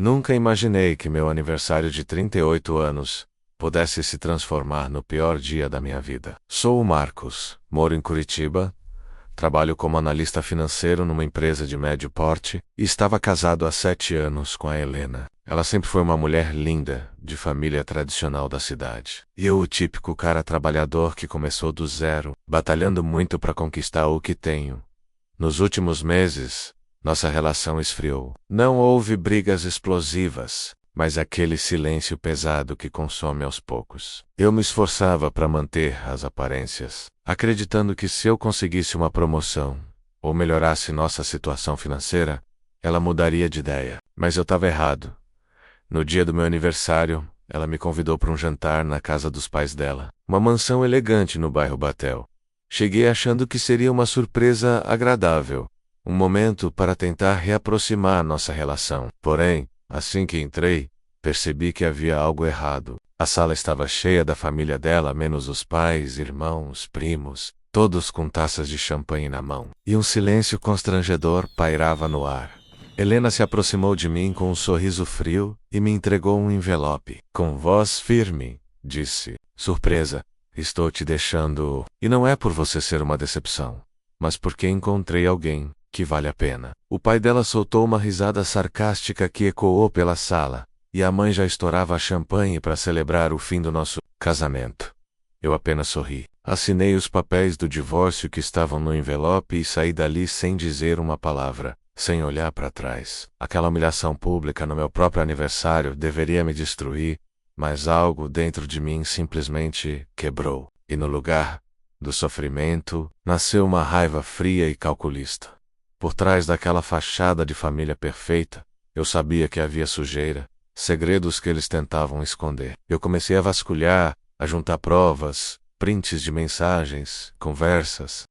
Nunca imaginei que meu aniversário de 38 anos pudesse se transformar no pior dia da minha vida. Sou o Marcos, moro em Curitiba, trabalho como analista financeiro numa empresa de médio porte e estava casado há 7 anos com a Helena. Ela sempre foi uma mulher linda, de família tradicional da cidade. E eu, o típico cara trabalhador que começou do zero, batalhando muito para conquistar o que tenho. Nos últimos meses, nossa relação esfriou. Não houve brigas explosivas, mas aquele silêncio pesado que consome aos poucos. Eu me esforçava para manter as aparências, acreditando que se eu conseguisse uma promoção, ou melhorasse nossa situação financeira, ela mudaria de ideia. Mas eu estava errado. No dia do meu aniversário, ela me convidou para um jantar na casa dos pais dela, uma mansão elegante no bairro Batel. Cheguei achando que seria uma surpresa agradável, um momento para tentar reaproximar nossa relação. Porém, assim que entrei, percebi que havia algo errado. A sala estava cheia da família dela, menos os pais, irmãos, primos, todos com taças de champanhe na mão. E um silêncio constrangedor pairava no ar. Helena se aproximou de mim com um sorriso frio e me entregou um envelope. Com voz firme, disse: "Surpresa, estou te deixando, e não é por você ser uma decepção, mas porque encontrei alguém que vale a pena." O pai dela soltou uma risada sarcástica que ecoou pela sala, e a mãe já estourava champanhe para celebrar o fim do nosso casamento. Eu apenas sorri. Assinei os papéis do divórcio que estavam no envelope e saí dali sem dizer uma palavra, sem olhar para trás. Aquela humilhação pública no meu próprio aniversário deveria me destruir, mas algo dentro de mim simplesmente quebrou. E no lugar do sofrimento, nasceu uma raiva fria e calculista. Por trás daquela fachada de família perfeita, eu sabia que havia sujeira, segredos que eles tentavam esconder. Eu comecei a vasculhar, a juntar provas, prints de mensagens, conversas.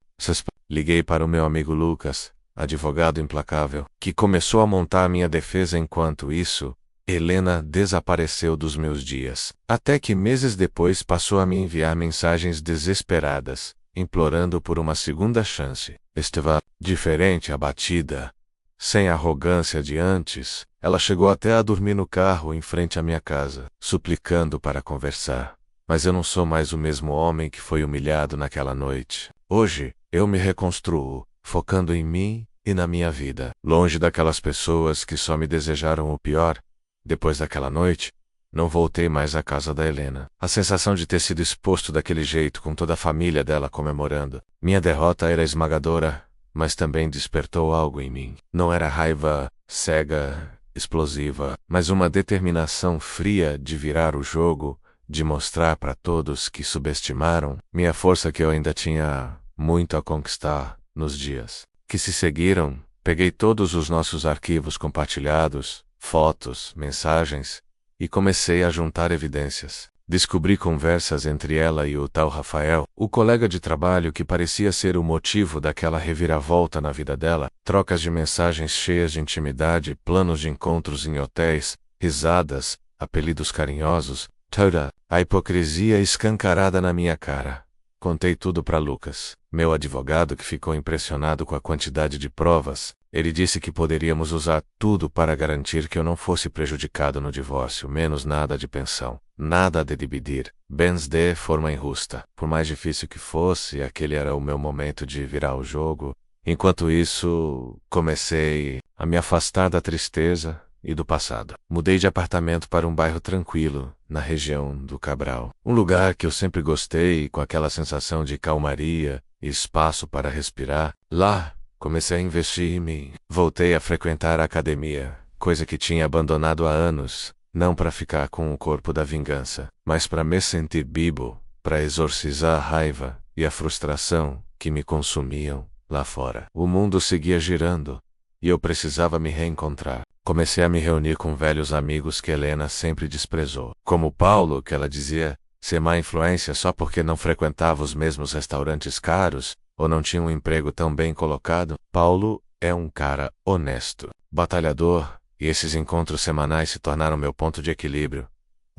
Liguei para o meu amigo Lucas, advogado implacável, que começou a montar a minha defesa. Enquanto isso, Helena desapareceu dos meus dias. Até que meses depois passou a me enviar mensagens desesperadas, implorando por uma segunda chance. Estava diferente, abatida, sem a arrogância de antes. Ela chegou até a dormir no carro em frente à minha casa, suplicando para conversar. Mas eu não sou mais o mesmo homem que foi humilhado naquela noite. Hoje, eu me reconstruo, focando em mim e na minha vida, longe daquelas pessoas que só me desejaram o pior. Depois daquela noite, não voltei mais à casa da Helena. A sensação de ter sido exposto daquele jeito, com toda a família dela comemorando. Minha derrota era esmagadora, mas também despertou algo em mim. Não era raiva cega, explosiva, mas uma determinação fria de virar o jogo, de mostrar para todos que subestimaram minha força, que eu ainda tinha muito a conquistar. Nos dias que se seguiram, peguei todos os nossos arquivos compartilhados, fotos, mensagens, e comecei a juntar evidências. Descobri conversas entre ela e o tal Rafael, o colega de trabalho que parecia ser o motivo daquela reviravolta na vida dela, trocas de mensagens cheias de intimidade, planos de encontros em hotéis, risadas, apelidos carinhosos, toda a hipocrisia escancarada na minha cara. Contei tudo para Lucas, meu advogado, que ficou impressionado com a quantidade de provas. Ele disse que poderíamos usar tudo para garantir que eu não fosse prejudicado no divórcio, menos nada de pensão, nada de dividir, bens de forma injusta. Por mais difícil que fosse, aquele era o meu momento de virar o jogo. Enquanto isso, comecei a me afastar da tristeza e do passado. Mudei de apartamento para um bairro tranquilo, na região do Cabral. Um lugar que eu sempre gostei, com aquela sensação de calmaria e espaço para respirar. Lá, comecei a investir em mim. Voltei a frequentar a academia, coisa que tinha abandonado há anos, não para ficar com o corpo da vingança, mas para me sentir vivo, para exorcizar a raiva e a frustração que me consumiam lá fora. O mundo seguia girando, e eu precisava me reencontrar. Comecei a me reunir com velhos amigos que Helena sempre desprezou, como Paulo, que ela dizia ser má influência só porque não frequentava os mesmos restaurantes caros, ou não tinha um emprego tão bem colocado. Paulo é um cara honesto, batalhador, e esses encontros semanais se tornaram meu ponto de equilíbrio,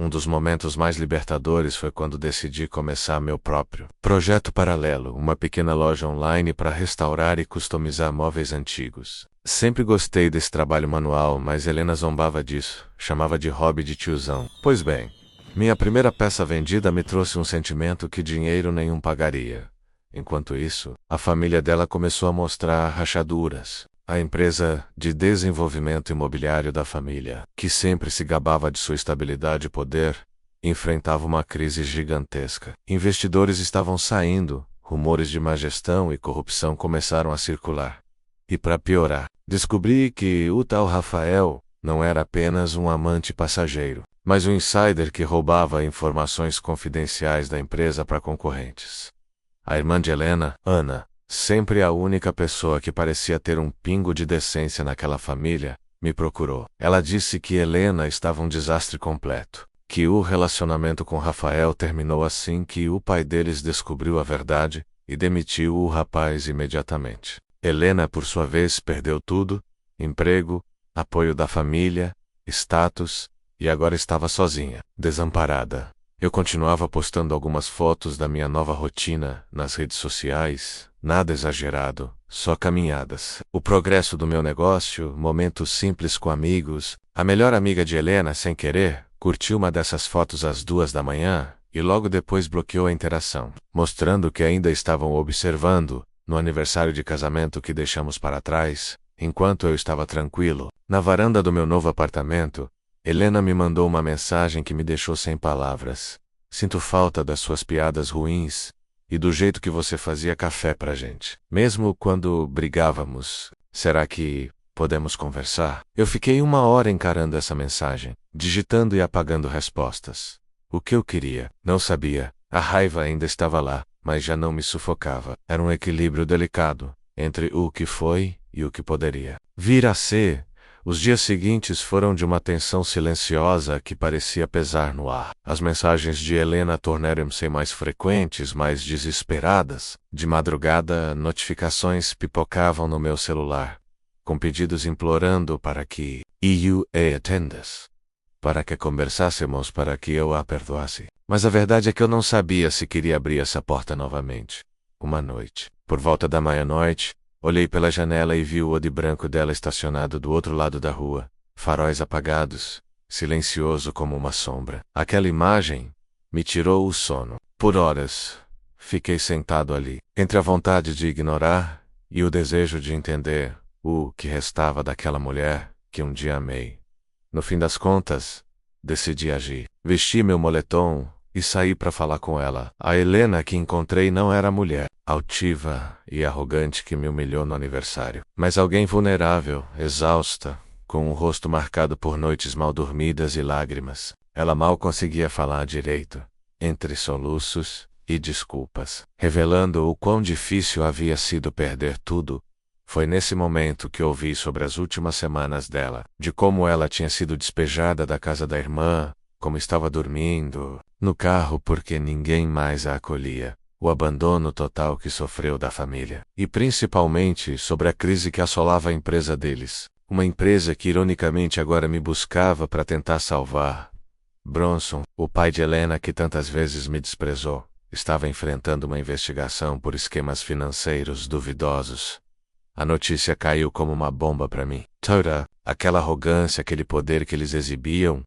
Um dos momentos mais libertadores foi quando decidi começar meu próprio projeto paralelo, uma pequena loja online para restaurar e customizar móveis antigos. Sempre gostei desse trabalho manual, mas Helena zombava disso, chamava de hobby de tiozão. Pois bem, minha primeira peça vendida me trouxe um sentimento que dinheiro nenhum pagaria. Enquanto isso, a família dela começou a mostrar rachaduras. A empresa de desenvolvimento imobiliário da família, que sempre se gabava de sua estabilidade e poder, enfrentava uma crise gigantesca. Investidores estavam saindo, rumores de má gestão e corrupção começaram a circular. E para piorar, descobri que o tal Rafael não era apenas um amante passageiro, mas um insider que roubava informações confidenciais da empresa para concorrentes. A irmã de Helena, Ana, sempre a única pessoa que parecia ter um pingo de decência naquela família, me procurou. Ela disse que Helena estava um desastre completo, que o relacionamento com Rafael terminou assim que o pai deles descobriu a verdade e demitiu o rapaz imediatamente. Helena, por sua vez, perdeu tudo: emprego, apoio da família, status, e agora estava sozinha, desamparada. Eu continuava postando algumas fotos da minha nova rotina nas redes sociais, nada exagerado, só caminhadas. O progresso do meu negócio, momentos simples com amigos. A melhor amiga de Helena, sem querer, curtiu uma dessas fotos às 2 da manhã e logo depois bloqueou a interação, mostrando que ainda estavam observando, no aniversário de casamento que deixamos para trás, enquanto eu estava tranquilo, na varanda do meu novo apartamento. Helena me mandou uma mensagem que me deixou sem palavras. Sinto falta das suas piadas ruins e do jeito que você fazia café pra gente. Mesmo quando brigávamos. Será que podemos conversar? Eu fiquei 1 hora encarando essa mensagem, digitando e apagando respostas. O que eu queria? Não sabia. A raiva ainda estava lá, mas já não me sufocava. Era um equilíbrio delicado entre o que foi e o que poderia vir a ser. Os dias seguintes foram de uma tensão silenciosa que parecia pesar no ar. As mensagens de Helena tornaram-se mais frequentes, mais desesperadas. De madrugada, notificações pipocavam no meu celular, com pedidos implorando para que eu a atendas, para que conversássemos, para que eu a perdoasse. Mas a verdade é que eu não sabia se queria abrir essa porta novamente. Uma noite, por volta da meia-noite, olhei pela janela e vi o Audi branco dela estacionado do outro lado da rua, faróis apagados, silencioso como uma sombra. Aquela imagem me tirou o sono. Por horas, fiquei sentado ali, entre a vontade de ignorar e o desejo de entender o que restava daquela mulher que um dia amei. No fim das contas, decidi agir. Vesti meu moletom e saí para falar com ela. A Helena que encontrei não era a mulher altiva e arrogante que me humilhou no aniversário, mas alguém vulnerável, exausta, com um rosto marcado por noites mal dormidas e lágrimas. Ela mal conseguia falar direito, entre soluços e desculpas, revelando o quão difícil havia sido perder tudo. Foi nesse momento que ouvi sobre as últimas semanas dela, de como ela tinha sido despejada da casa da irmã, como estava dormindo no carro porque ninguém mais a acolhia, o abandono total que sofreu da família, e principalmente sobre a crise que assolava a empresa deles, uma empresa que ironicamente agora me buscava para tentar salvar. Bronson, o pai de Helena que tantas vezes me desprezou, estava enfrentando uma investigação por esquemas financeiros duvidosos. A notícia caiu como uma bomba para mim. Toda aquela arrogância, aquele poder que eles exibiam,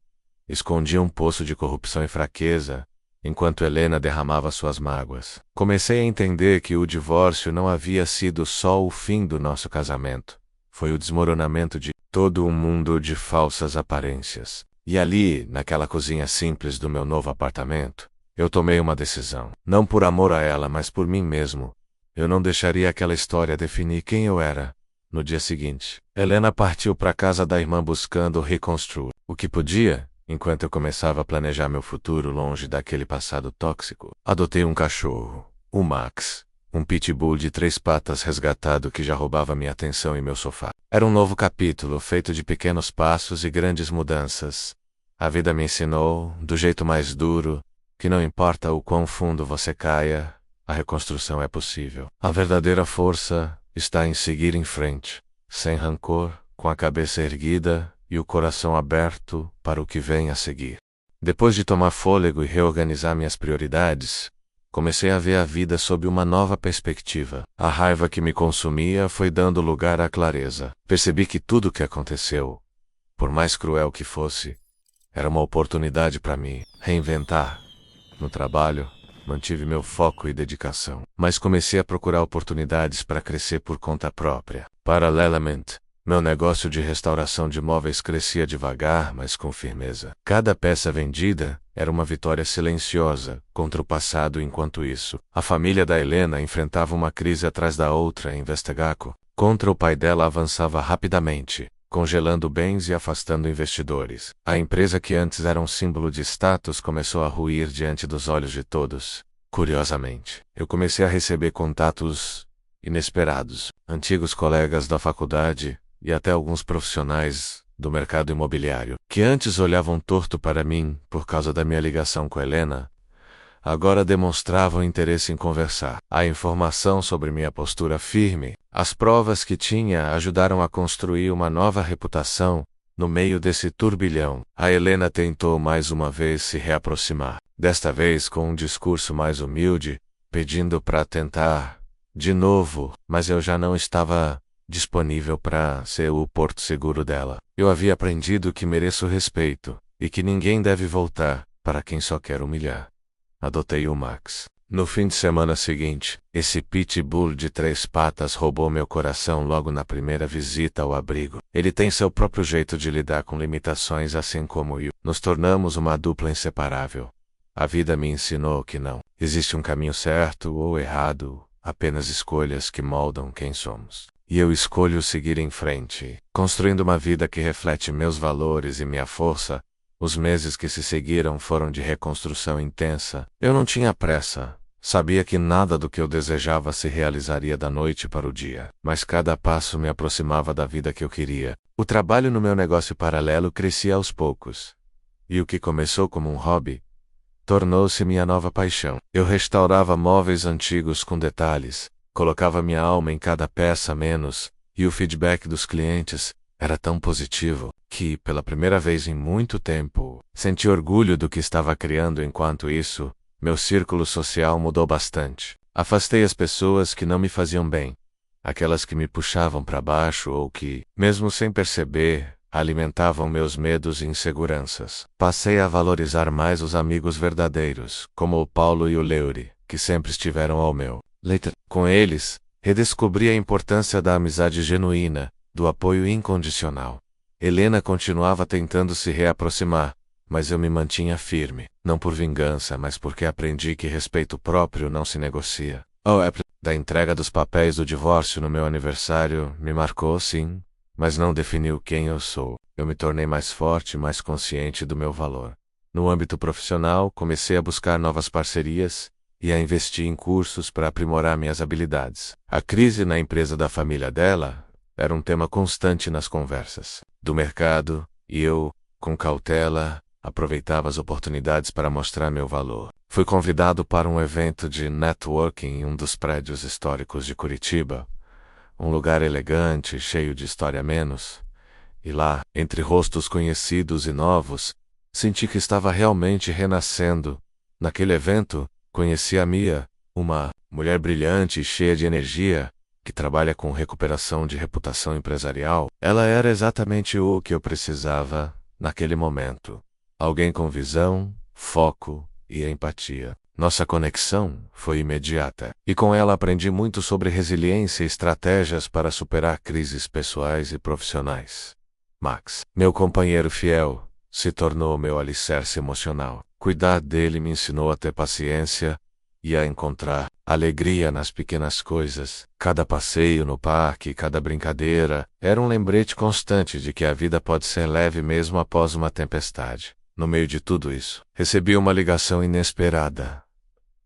escondia um poço de corrupção e fraqueza, enquanto Helena derramava suas mágoas. Comecei a entender que o divórcio não havia sido só o fim do nosso casamento. Foi o desmoronamento de todo um mundo de falsas aparências. E ali, naquela cozinha simples do meu novo apartamento, eu tomei uma decisão. Não por amor a ela, mas por mim mesmo. Eu não deixaria aquela história definir quem eu era. No dia seguinte, Helena partiu para a casa da irmã buscando reconstruir o que podia. Enquanto eu começava a planejar meu futuro longe daquele passado tóxico, adotei um cachorro, o Max, um pitbull de 3 patas resgatado que já roubava minha atenção em meu sofá. Era um novo capítulo feito de pequenos passos e grandes mudanças. A vida me ensinou, do jeito mais duro, que não importa o quão fundo você caia, a reconstrução é possível. A verdadeira força está em seguir em frente, sem rancor, com a cabeça erguida e o coração aberto para o que vem a seguir. Depois de tomar fôlego e reorganizar minhas prioridades, comecei a ver a vida sob uma nova perspectiva. A raiva que me consumia foi dando lugar à clareza. Percebi que tudo o que aconteceu, por mais cruel que fosse, era uma oportunidade para me reinventar. No trabalho, mantive meu foco e dedicação, mas comecei a procurar oportunidades para crescer por conta própria. Paralelamente, meu negócio de restauração de móveis crescia devagar, mas com firmeza. Cada peça vendida era uma vitória silenciosa contra o passado. Enquanto isso, a família da Helena enfrentava uma crise atrás da outra em Vestegaco. Contra o pai dela avançava rapidamente, congelando bens e afastando investidores. A empresa que antes era um símbolo de status começou a ruir diante dos olhos de todos. Curiosamente, eu comecei a receber contatos inesperados, antigos colegas da faculdade e até alguns profissionais do mercado imobiliário, que antes olhavam torto para mim por causa da minha ligação com Helena, agora demonstravam interesse em conversar. A informação sobre minha postura firme, as provas que tinha ajudaram a construir uma nova reputação no meio desse turbilhão. A Helena tentou mais uma vez se reaproximar, desta vez com um discurso mais humilde, pedindo para tentar de novo, mas eu já não estava disponível para ser o porto seguro dela. Eu havia aprendido que mereço respeito e que ninguém deve voltar para quem só quer humilhar. Adotei o Max. No fim de semana seguinte, esse pitbull de 3 patas roubou meu coração logo na primeira visita ao abrigo. Ele tem seu próprio jeito de lidar com limitações, assim como eu. Nos tornamos uma dupla inseparável. A vida me ensinou que não existe um caminho certo ou errado, apenas escolhas que moldam quem somos. E eu escolho seguir em frente, construindo uma vida que reflete meus valores e minha força. Os meses que se seguiram foram de reconstrução intensa. Eu não tinha pressa. Sabia que nada do que eu desejava se realizaria da noite para o dia. Mas cada passo me aproximava da vida que eu queria. O trabalho no meu negócio paralelo crescia aos poucos. E o que começou como um hobby tornou-se minha nova paixão. Eu restaurava móveis antigos com detalhes, colocava minha alma em cada peça menos, e o feedback dos clientes era tão positivo que, pela primeira vez em muito tempo, senti orgulho do que estava criando. Enquanto isso, meu círculo social mudou bastante. Afastei as pessoas que não me faziam bem, aquelas que me puxavam para baixo ou que, mesmo sem perceber, alimentavam meus medos e inseguranças. Passei a valorizar mais os amigos verdadeiros, como o Paulo e o Leuri, que sempre estiveram ao meu lado. Com eles, redescobri a importância da amizade genuína, do apoio incondicional. Helena continuava tentando se reaproximar, mas eu me mantinha firme, não por vingança, mas porque aprendi que respeito próprio não se negocia. Da entrega dos papéis do divórcio no meu aniversário me marcou, sim, mas não definiu quem eu sou. Eu me tornei mais forte e mais consciente do meu valor. No âmbito profissional, comecei a buscar novas parcerias e a investir em cursos para aprimorar minhas habilidades. A crise na empresa da família dela era um tema constante nas conversas do mercado, e eu, com cautela, aproveitava as oportunidades para mostrar meu valor. Fui convidado para um evento de networking em um dos prédios históricos de Curitiba, um lugar elegante, cheio de história menos, e lá, entre rostos conhecidos e novos, senti que estava realmente renascendo. Naquele evento, conheci a Mia, uma mulher brilhante e cheia de energia, que trabalha com recuperação de reputação empresarial. Ela era exatamente o que eu precisava naquele momento. Alguém com visão, foco e empatia. Nossa conexão foi imediata, e com ela aprendi muito sobre resiliência e estratégias para superar crises pessoais e profissionais. Max, meu companheiro fiel, se tornou meu alicerce emocional. Cuidar dele me ensinou a ter paciência e a encontrar alegria nas pequenas coisas. Cada passeio no parque, cada brincadeira, era um lembrete constante de que a vida pode ser leve mesmo após uma tempestade. No meio de tudo isso, recebi uma ligação inesperada.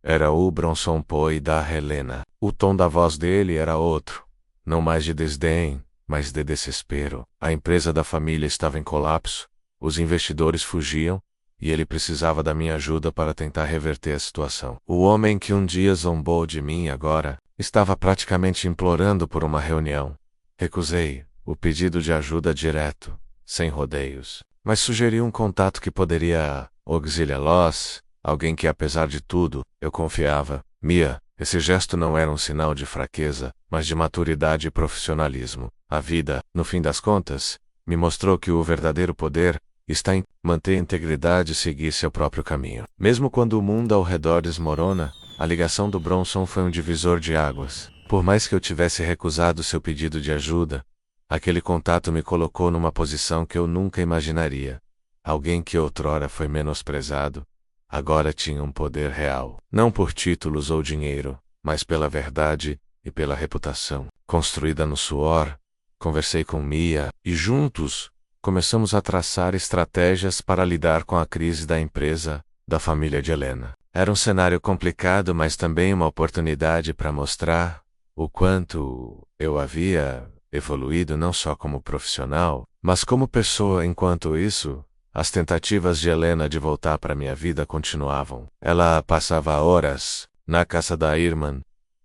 Era o Bronson Poe da Helena. O tom da voz dele era outro, não mais de desdém, mas de desespero. A empresa da família estava em colapso, os investidores fugiam, e ele precisava da minha ajuda para tentar reverter a situação. O homem que um dia zombou de mim agora estava praticamente implorando por uma reunião. Recusei o pedido de ajuda direto, sem rodeios, mas sugeri um contato que poderia auxilia Loss, alguém que apesar de tudo, eu confiava. Mia, esse gesto não era um sinal de fraqueza, mas de maturidade e profissionalismo. A vida, no fim das contas, me mostrou que o verdadeiro poder está em manter a integridade e seguir seu próprio caminho. Mesmo quando o mundo ao redor desmorona, a ligação do Bronson foi um divisor de águas. Por mais que eu tivesse recusado seu pedido de ajuda, aquele contato me colocou numa posição que eu nunca imaginaria. Alguém que outrora foi menosprezado, agora tinha um poder real. Não por títulos ou dinheiro, mas pela verdade e pela reputação. Construída no suor, conversei com Mia e juntos começamos a traçar estratégias para lidar com a crise da empresa, da família de Helena. Era um cenário complicado, mas também uma oportunidade para mostrar o quanto eu havia evoluído não só como profissional, mas como pessoa. Enquanto isso, as tentativas de Helena de voltar para minha vida continuavam. Ela passava horas na casa da irmã,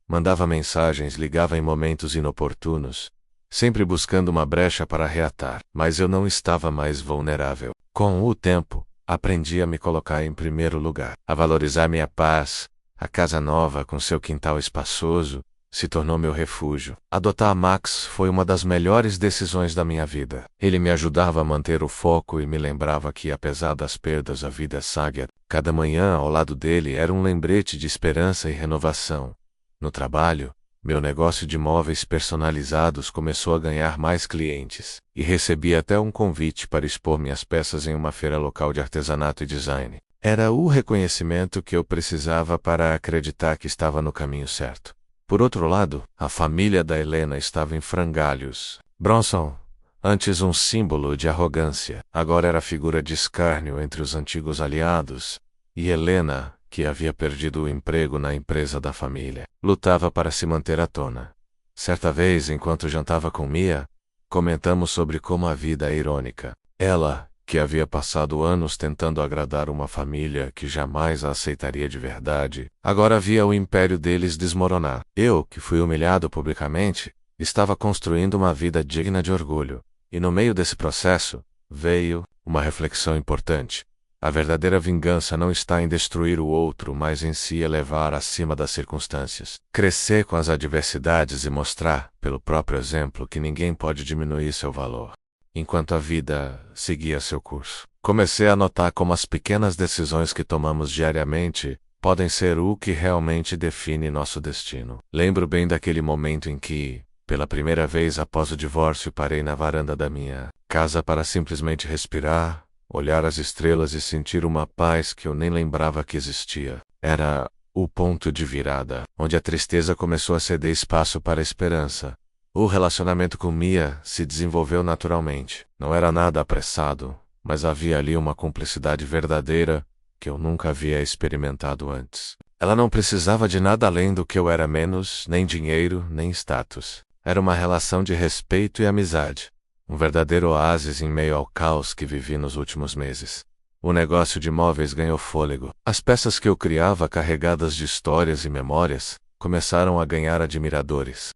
mandava mensagens, ligava em momentos inoportunos, sempre buscando uma brecha para reatar. Mas eu não estava mais vulnerável. Com o tempo, aprendi a me colocar em primeiro lugar, a valorizar minha paz. A casa nova, com seu quintal espaçoso, se tornou meu refúgio. Adotar Max foi uma das melhores decisões da minha vida. Ele me ajudava a manter o foco e me lembrava que, apesar das perdas, a vida é sábia. Cada manhã ao lado dele era um lembrete de esperança e renovação. No trabalho, meu negócio de móveis personalizados começou a ganhar mais clientes, e recebi até um convite para expor minhas peças em uma feira local de artesanato e design. Era o reconhecimento que eu precisava para acreditar que estava no caminho certo. Por outro lado, a família da Helena estava em frangalhos. Bronson, antes um símbolo de arrogância, agora era figura de escárnio entre os antigos aliados, e Helena, que havia perdido o emprego na empresa da família, lutava para se manter à tona. Certa vez, enquanto jantava com Mia, comentamos sobre como a vida é irônica. Ela, que havia passado anos tentando agradar uma família que jamais a aceitaria de verdade, agora via o império deles desmoronar. Eu, que fui humilhado publicamente, estava construindo uma vida digna de orgulho. E no meio desse processo, veio uma reflexão importante. A verdadeira vingança não está em destruir o outro, mas em se elevar acima das circunstâncias. Crescer com as adversidades e mostrar, pelo próprio exemplo, que ninguém pode diminuir seu valor, enquanto a vida seguia seu curso. Comecei a notar como as pequenas decisões que tomamos diariamente podem ser o que realmente define nosso destino. Lembro bem daquele momento em que, pela primeira vez após o divórcio, parei na varanda da minha casa para simplesmente respirar, olhar as estrelas e sentir uma paz que eu nem lembrava que existia. Era o ponto de virada, onde a tristeza começou a ceder espaço para a esperança. O relacionamento com Mia se desenvolveu naturalmente. Não era nada apressado, mas havia ali uma cumplicidade verdadeira que eu nunca havia experimentado antes. Ela não precisava de nada além do que eu era menos, nem dinheiro, nem status. Era uma relação de respeito e amizade. Um verdadeiro oásis em meio ao caos que vivi nos últimos meses. O negócio de móveis ganhou fôlego. As peças que eu criava, carregadas de histórias e memórias, começaram a ganhar admiradores.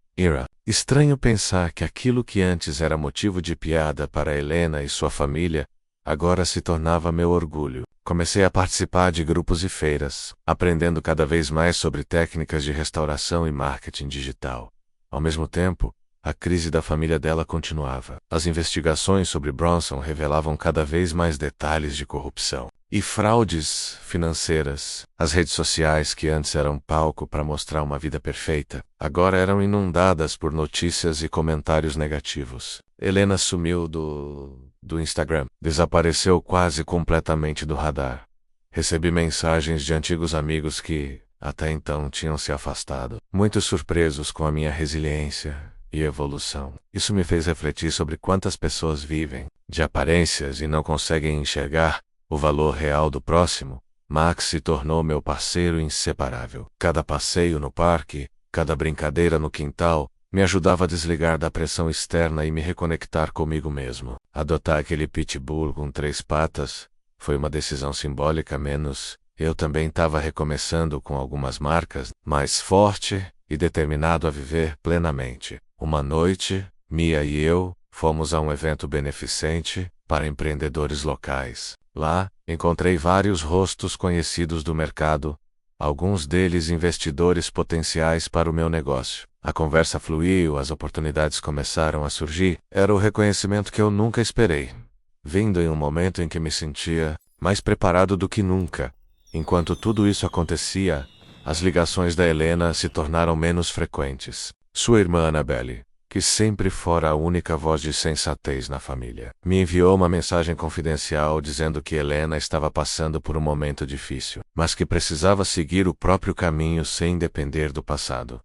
Estranho pensar que aquilo que antes era motivo de piada para Helena e sua família, agora se tornava meu orgulho. Comecei a participar de grupos e feiras, aprendendo cada vez mais sobre técnicas de restauração e marketing digital. Ao mesmo tempo, a crise da família dela continuava. As investigações sobre Bronson revelavam cada vez mais detalhes de corrupção e fraudes financeiras. As redes sociais, que antes eram palco para mostrar uma vida perfeita, agora eram inundadas por notícias e comentários negativos. Helena sumiu do Instagram. Desapareceu quase completamente do radar. Recebi mensagens de antigos amigos que, até então, tinham se afastado, muito surpresos com a minha resiliência e evolução. Isso me fez refletir sobre quantas pessoas vivem de aparências e não conseguem enxergar o valor real do próximo. Max se tornou meu parceiro inseparável. Cada passeio no parque, cada brincadeira no quintal, me ajudava a desligar da pressão externa e me reconectar comigo mesmo. Adotar aquele pitbull com 3 patas foi uma decisão simbólica, menos. Eu também estava recomeçando com algumas marcas, mais forte e determinado a viver plenamente. Uma noite, Mia e eu fomos a um evento beneficente para empreendedores locais. Lá, encontrei vários rostos conhecidos do mercado, alguns deles investidores potenciais para o meu negócio. A conversa fluiu, as oportunidades começaram a surgir. Era o reconhecimento que eu nunca esperei, vindo em um momento em que me sentia mais preparado do que nunca. Enquanto tudo isso acontecia, as ligações da Helena se tornaram menos frequentes. Sua irmã Annabelle, que sempre fora a única voz de sensatez na família, me enviou uma mensagem confidencial dizendo que Helena estava passando por um momento difícil, mas que precisava seguir o próprio caminho sem depender do passado.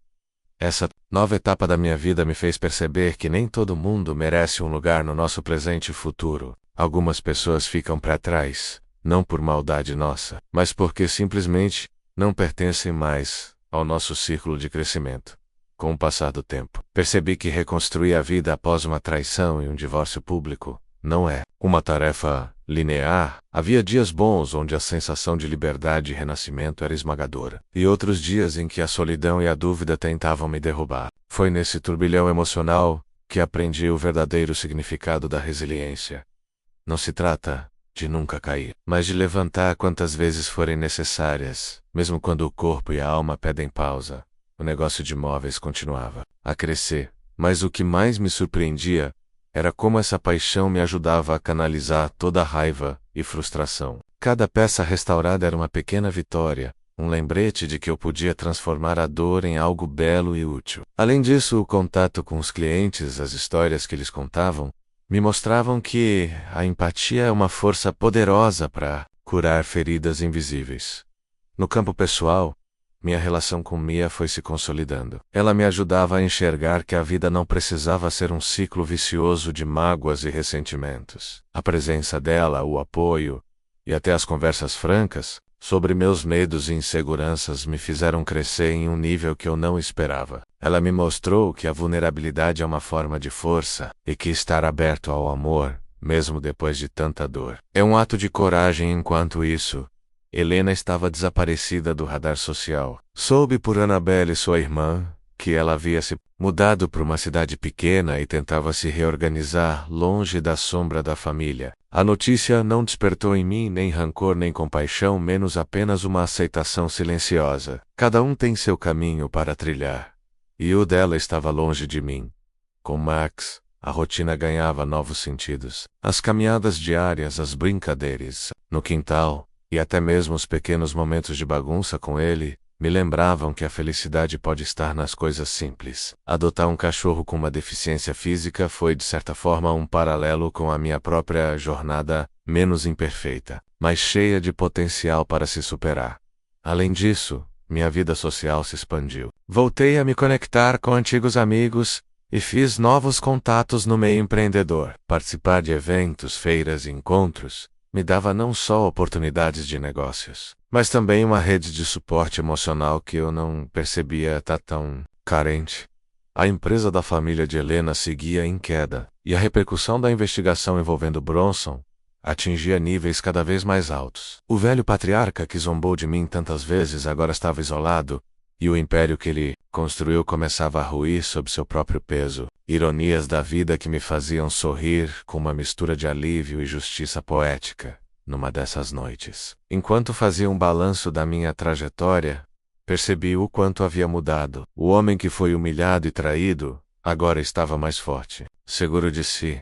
Essa nova etapa da minha vida me fez perceber que nem todo mundo merece um lugar no nosso presente e futuro. Algumas pessoas ficam para trás, não por maldade nossa, mas porque simplesmente não pertencem mais ao nosso círculo de crescimento. Com o passar do tempo, percebi que reconstruir a vida após uma traição e um divórcio público não é uma tarefa linear. Havia dias bons onde a sensação de liberdade e renascimento era esmagadora, e outros dias em que a solidão e a dúvida tentavam me derrubar. Foi nesse turbilhão emocional que aprendi o verdadeiro significado da resiliência. Não se trata de nunca cair, mas de levantar quantas vezes forem necessárias, mesmo quando o corpo e a alma pedem pausa. O negócio de imóveis continuava a crescer, mas o que mais me surpreendia era como essa paixão me ajudava a canalizar toda a raiva e frustração. Cada peça restaurada era uma pequena vitória, um lembrete de que eu podia transformar a dor em algo belo e útil. Além disso, o contato com os clientes, as histórias que eles contavam, me mostravam que a empatia é uma força poderosa para curar feridas invisíveis. No campo pessoal, minha relação com Mia foi se consolidando. Ela me ajudava a enxergar que a vida não precisava ser um ciclo vicioso de mágoas e ressentimentos. A presença dela, o apoio e até as conversas francas sobre meus medos e inseguranças me fizeram crescer em um nível que eu não esperava. Ela me mostrou que a vulnerabilidade é uma forma de força e que estar aberto ao amor, mesmo depois de tanta dor, é um ato de coragem. Enquanto isso, Helena estava desaparecida do radar social. Soube por Annabelle, sua irmã, que ela havia se mudado para uma cidade pequena e tentava se reorganizar longe da sombra da família. A notícia não despertou em mim nem rancor nem compaixão, menos apenas uma aceitação silenciosa. Cada um tem seu caminho para trilhar, e o dela estava longe de mim. Com Max, a rotina ganhava novos sentidos. As caminhadas diárias, as brincadeiras no quintal, e até mesmo os pequenos momentos de bagunça com ele me lembravam que a felicidade pode estar nas coisas simples. Adotar um cachorro com uma deficiência física foi, de certa forma, um paralelo com a minha própria jornada, menos imperfeita, mas cheia de potencial para se superar. Além disso, minha vida social se expandiu. Voltei a me conectar com antigos amigos e fiz novos contatos no meio empreendedor. Participar de eventos, feiras e encontros me dava não só oportunidades de negócios, mas também uma rede de suporte emocional que eu não percebia estar tão carente. A empresa da família de Helena seguia em queda, e a repercussão da investigação envolvendo Bronson atingia níveis cada vez mais altos. O velho patriarca que zombou de mim tantas vezes agora estava isolado, e o império que ele construiu começava a ruir sob seu próprio peso. Ironias da vida que me faziam sorrir com uma mistura de alívio e justiça poética, numa dessas noites. Enquanto fazia um balanço da minha trajetória, percebi o quanto havia mudado. O homem que foi humilhado e traído, agora estava mais forte, seguro de si,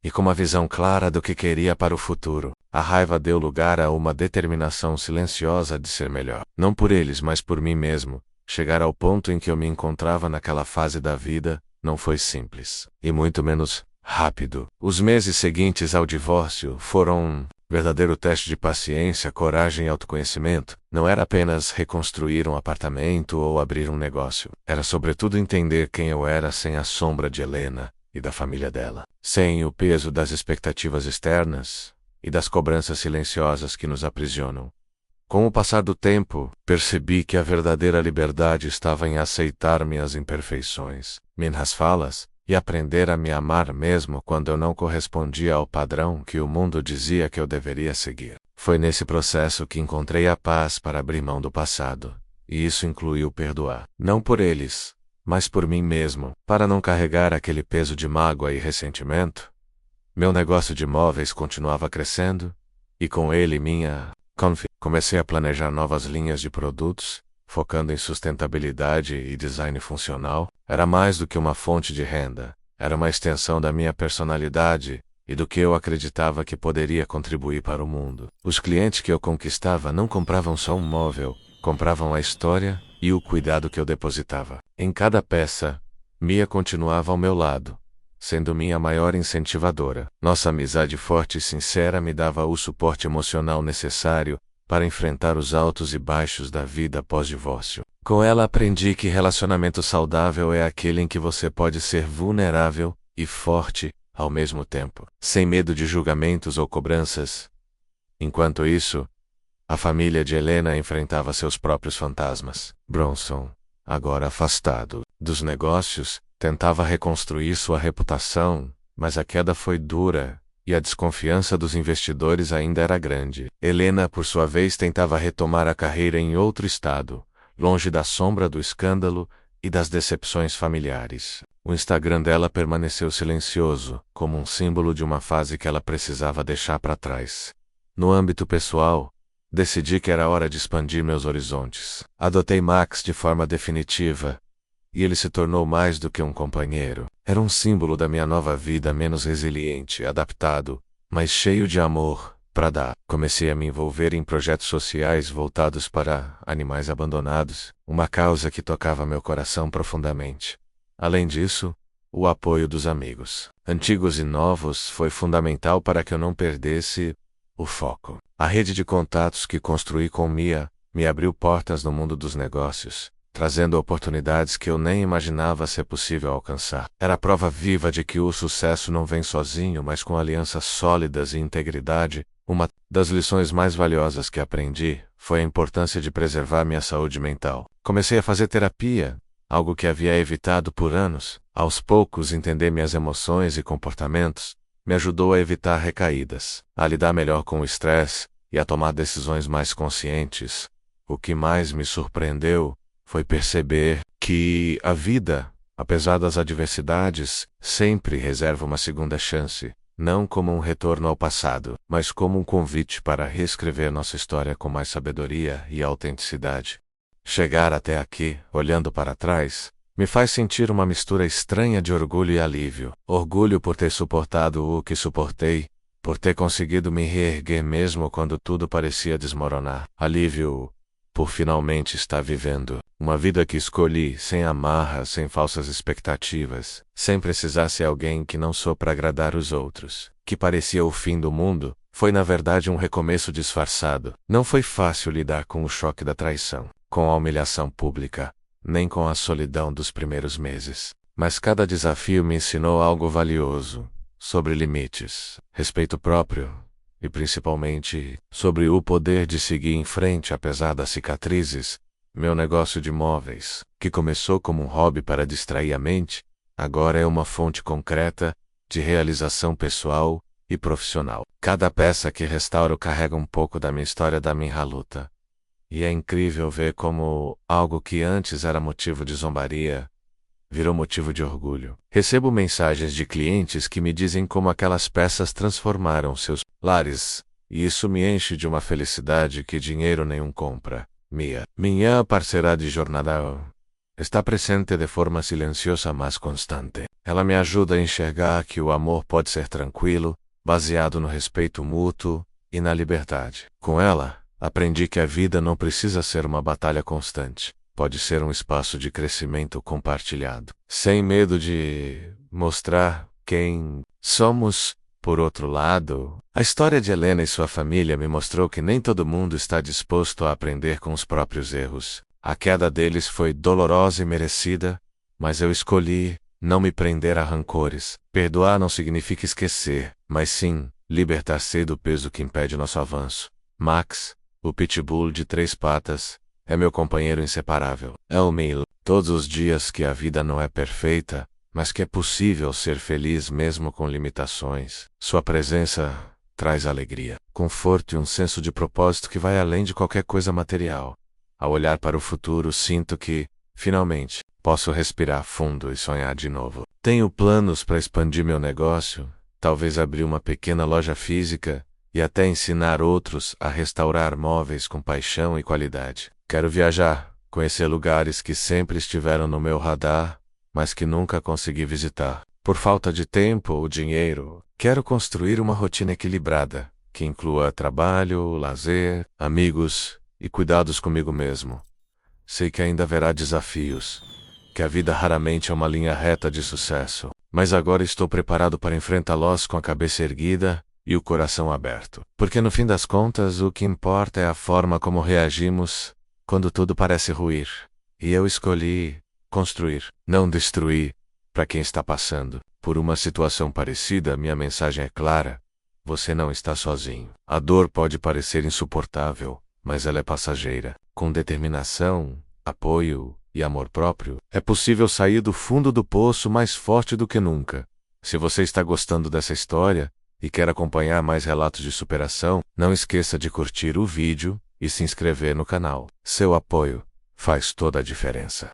e com uma visão clara do que queria para o futuro. A raiva deu lugar a uma determinação silenciosa de ser melhor. Não por eles, mas por mim mesmo. Chegar ao ponto em que eu me encontrava naquela fase da vida não foi simples, e muito menos rápido. Os meses seguintes ao divórcio foram um verdadeiro teste de paciência, coragem e autoconhecimento. Não era apenas reconstruir um apartamento ou abrir um negócio. Era sobretudo entender quem eu era sem a sombra de Helena e da família dela. Sem o peso das expectativas externas e das cobranças silenciosas que nos aprisionam. Com o passar do tempo, percebi que a verdadeira liberdade estava em aceitar minhas imperfeições, minhas falas, e aprender a me amar mesmo quando eu não correspondia ao padrão que o mundo dizia que eu deveria seguir. Foi nesse processo que encontrei a paz para abrir mão do passado, e isso incluiu perdoar. Não por eles, mas por mim mesmo, para não carregar aquele peso de mágoa e ressentimento. Meu negócio de imóveis continuava crescendo, e com ele minha confiança. Comecei a planejar novas linhas de produtos, focando em sustentabilidade e design funcional. Era mais do que uma fonte de renda, era uma extensão da minha personalidade e do que eu acreditava que poderia contribuir para o mundo. Os clientes que eu conquistava não compravam só um móvel, compravam a história e o cuidado que eu depositava em cada peça. Mia continuava ao meu lado, sendo minha maior incentivadora. Nossa amizade forte e sincera me dava o suporte emocional necessário para enfrentar os altos e baixos da vida pós-divórcio. Com ela aprendi que relacionamento saudável é aquele em que você pode ser vulnerável e forte ao mesmo tempo, sem medo de julgamentos ou cobranças. Enquanto isso, a família de Helena enfrentava seus próprios fantasmas. Bronson, agora afastado dos negócios, tentava reconstruir sua reputação, mas a queda foi dura e a desconfiança dos investidores ainda era grande. Helena, por sua vez, tentava retomar a carreira em outro estado, longe da sombra do escândalo e das decepções familiares. O Instagram dela permaneceu silencioso, como um símbolo de uma fase que ela precisava deixar para trás. No âmbito pessoal, decidi que era hora de expandir meus horizontes. Adotei Max de forma definitiva, e ele se tornou mais do que um companheiro. Era um símbolo da minha nova vida, menos resiliente, adaptado, mas cheio de amor para dar. Comecei a me envolver em projetos sociais voltados para animais abandonados, uma causa que tocava meu coração profundamente. Além disso, o apoio dos amigos, antigos e novos, foi fundamental para que eu não perdesse o foco. A rede de contatos que construí com Mia me abriu portas no mundo dos negócios, trazendo oportunidades que eu nem imaginava ser possível alcançar. Era a prova viva de que o sucesso não vem sozinho, mas com alianças sólidas e integridade. Uma das lições mais valiosas que aprendi foi a importância de preservar minha saúde mental. Comecei a fazer terapia, algo que havia evitado por anos. Aos poucos, entender minhas emoções e comportamentos me ajudou a evitar recaídas, a lidar melhor com o estresse e a tomar decisões mais conscientes. O que mais me surpreendeu foi perceber que a vida, apesar das adversidades, sempre reserva uma segunda chance, não como um retorno ao passado, mas como um convite para reescrever nossa história com mais sabedoria e autenticidade. Chegar até aqui, olhando para trás, me faz sentir uma mistura estranha de orgulho e alívio. Orgulho por ter suportado o que suportei, por ter conseguido me reerguer mesmo quando tudo parecia desmoronar. Alívio por finalmente estar vivendo uma vida que escolhi, sem amarras, sem falsas expectativas, sem precisar ser alguém que não sou para agradar os outros. Que parecia o fim do mundo, foi na verdade um recomeço disfarçado. Não foi fácil lidar com o choque da traição, com a humilhação pública, nem com a solidão dos primeiros meses. Mas cada desafio me ensinou algo valioso, sobre limites, respeito próprio, e principalmente sobre o poder de seguir em frente apesar das cicatrizes. Meu negócio de móveis, que começou como um hobby para distrair a mente, agora é uma fonte concreta de realização pessoal e profissional. Cada peça que restauro carrega um pouco da minha história, da minha luta. E é incrível ver como algo que antes era motivo de zombaria virou motivo de orgulho. Recebo mensagens de clientes que me dizem como aquelas peças transformaram seus lares, e isso me enche de uma felicidade que dinheiro nenhum compra. Mia, minha parceira de jornada, está presente de forma silenciosa mas constante. Ela me ajuda a enxergar que o amor pode ser tranquilo, baseado no respeito mútuo e na liberdade. Com ela, aprendi que a vida não precisa ser uma batalha constante. Pode ser um espaço de crescimento compartilhado, sem medo de mostrar quem somos. Por outro lado, a história de Helena e sua família me mostrou que nem todo mundo está disposto a aprender com os próprios erros. A queda deles foi dolorosa e merecida, mas eu escolhi não me prender a rancores. Perdoar não significa esquecer, mas sim libertar-se do peso que impede nosso avanço. Max, o pitbull de 3 patas, é meu companheiro inseparável. É o Milo. Todos os dias que a vida não é perfeita, mas que é possível ser feliz mesmo com limitações. Sua presença traz alegria, conforto e um senso de propósito que vai além de qualquer coisa material. Ao olhar para o futuro, sinto que, finalmente, posso respirar fundo e sonhar de novo. Tenho planos para expandir meu negócio, talvez abrir uma pequena loja física e até ensinar outros a restaurar móveis com paixão e qualidade. Quero viajar, conhecer lugares que sempre estiveram no meu radar, mas que nunca consegui visitar. Por falta de tempo ou dinheiro, quero construir uma rotina equilibrada, que inclua trabalho, lazer, amigos e cuidados comigo mesmo. Sei que ainda haverá desafios, que a vida raramente é uma linha reta de sucesso, mas agora estou preparado para enfrentá-los com a cabeça erguida e o coração aberto. Porque no fim das contas, o que importa é a forma como reagimos quando tudo parece ruir. E eu escolhi construir, não destruir. Para quem está passando por uma situação parecida, minha mensagem é clara: você não está sozinho. A dor pode parecer insuportável, mas ela é passageira. Com determinação, apoio e amor próprio, é possível sair do fundo do poço mais forte do que nunca. Se você está gostando dessa história e quer acompanhar mais relatos de superação, não esqueça de curtir o vídeo e se inscrever no canal. Seu apoio faz toda a diferença.